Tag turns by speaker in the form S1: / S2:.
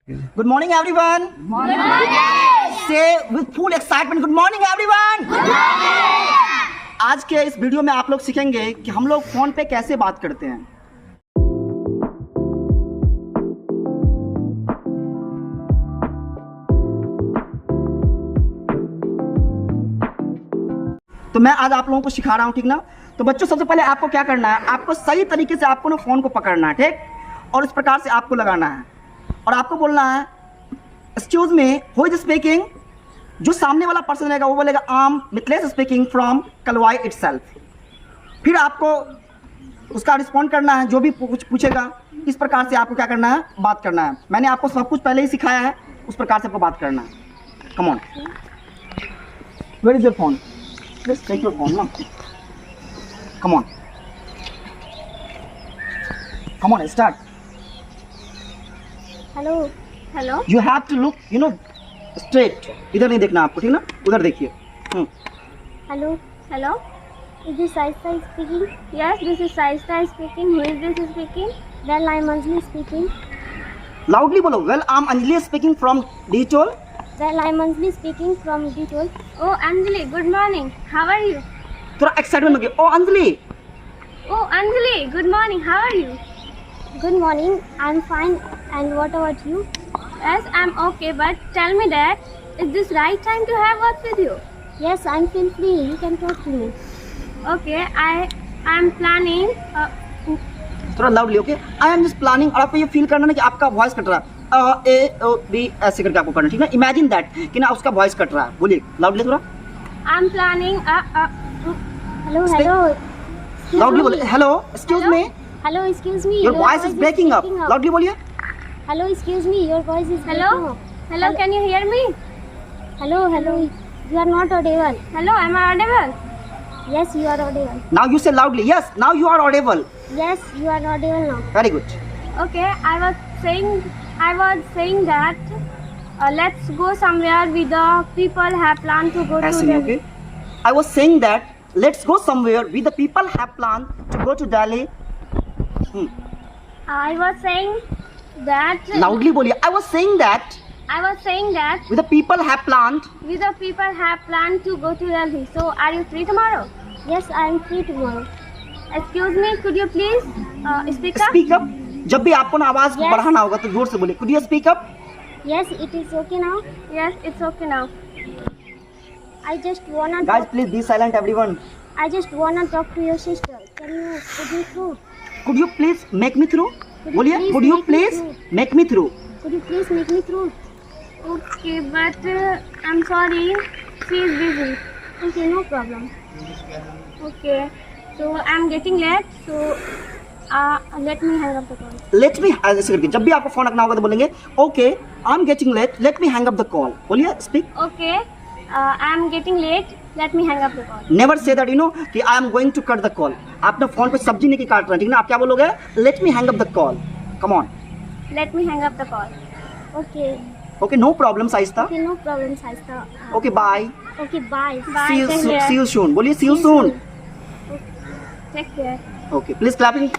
S1: Good morning, everyone. Good morning. Say with full excitement, good morning, everyone. Good morning. आज के इस video में आप लोग सीखेंगे कि हम लोग फोन पे कैसे बात करते हैं। तो मैं आज आप लोगों को सिखा रहा हूँ, ठीक ना। तो बच्चों, सबसे पहले आपको क्या करना है, आपको सही तरीके से आपको ना फोन को पकड़ना है, ठीक, और इस प्रकार से आपको लगाना है और आपको बोलना है excuse me, who is speaking. जो सामने वाला पर्सन रहेगा वो बोलेगा आम मिथलेश स्पीकिंग फ्रॉम कलवाई इटसेल्फ। फिर आपको उसका रिस्पॉन्ड करना है, जो भी कुछ पूछेगा इस प्रकार से आपको क्या करना है, बात करना है। मैंने आपको सब कुछ पहले ही सिखाया है, उस प्रकार से आपको बात करना है। Come on, where is your phone, please take your phone ना। Come on, come on, start.
S2: Hello hello,
S1: you have to look straight, इधर नहीं देखना आपको, ठीक ना, उधर देखिए।
S2: Hello hello, is this Shaista speaking? Yes, this is Shaista speaking. Who is this speaking? Well, I am Anjali speaking.
S1: Loudly बोलो, well I am Anjali speaking from Dettol.
S2: Well, I am Anjali speaking from Dettol. Oh Anjali, good morning, how are you?
S1: थोड़ा excitement में, oh Anjali.
S2: Oh Anjali, good morning, how are you? Good morning, I'm fine, and what about you? Yes, I'm okay, but tell me that, is this right time to have words with you? Yes, I'm feel free, you can talk to me. Okay, I'm planning,
S1: थोड़ा loudly, okay. I am just planning, और आपको ये feel करना ना कि आपका voice cut रहा है, ए ओ बी ऐसे करके आपको करना, ठीक है। इमेजिन दैट कि ना उसका वॉइस कट रहा है। बोलिए लाउडली थोड़ा।
S2: I'm planning, hello hello,
S1: loudly बोले, hello excuse me.
S2: hello, excuse me,
S1: your voice is breaking up. Loudly बोलिए।
S2: Hello, excuse me, your voice is hello breaking up. Hello, can you hear me? Hello hello, you are not audible. Hello, am I audible? Yes, you are audible.
S1: Now you say loudly, yes, now you are audible.
S2: Yes, you are audible now.
S1: Very good.
S2: Okay, I was saying that let's go somewhere with the people have planned to go
S1: ऐसे
S2: to
S1: नहीं,
S2: Delhi.
S1: okay? I was saying that let's go somewhere with the people have planned to go to Delhi.
S2: I was saying that
S1: Loudly बोलिए। I was saying that
S2: with
S1: the people have planned.
S2: the people have planned to go to Delhi. So, are you free tomorrow? Yes, I am free tomorrow. Excuse me, could you please speak up?
S1: Speak up. जब भी आपको ना आवाज
S2: Yes.
S1: बढ़ाना होगा तो जोर से बोलिए। Could you speak up?
S2: Yes, it is okay now. Yes, it's okay now. I just wanna
S1: Guys,
S2: talk,
S1: please be silent, everyone.
S2: I just wanna talk to your sister. Can you put me through?
S1: Could you please make me through?
S2: Could you
S1: बोलिए।
S2: please
S1: Could you
S2: make me
S1: please
S2: through?
S1: make me through?
S2: Could you please make me through? Okay, but I'm sorry, she is busy. Okay, no problem. Okay, so I'm getting late, so let me hang up the call.
S1: Let me ऐसे करके जब भी आपको phone रखना होगा तो बोलेंगे okay, I'm getting late, let me hang up the call. बोलिए, speak.
S2: Okay, I'm getting late, let me hang up the call.
S1: Never say that, कि I am going to cut the call. आपने phone पे सब्जी नहीं की काट रहा, ठीक ना। आप क्या बोलोगे? Let me hang up the call. Come on.
S2: Let me hang up the call. Okay.
S1: Okay, no problem, Saista.
S2: Okay, no problem, Saista.
S1: Okay, bye.
S2: Okay, bye. Bye.
S1: See you
S2: Take care.
S1: see you soon. बोलिए see you soon.
S2: Take care.
S1: Okay, please clapping.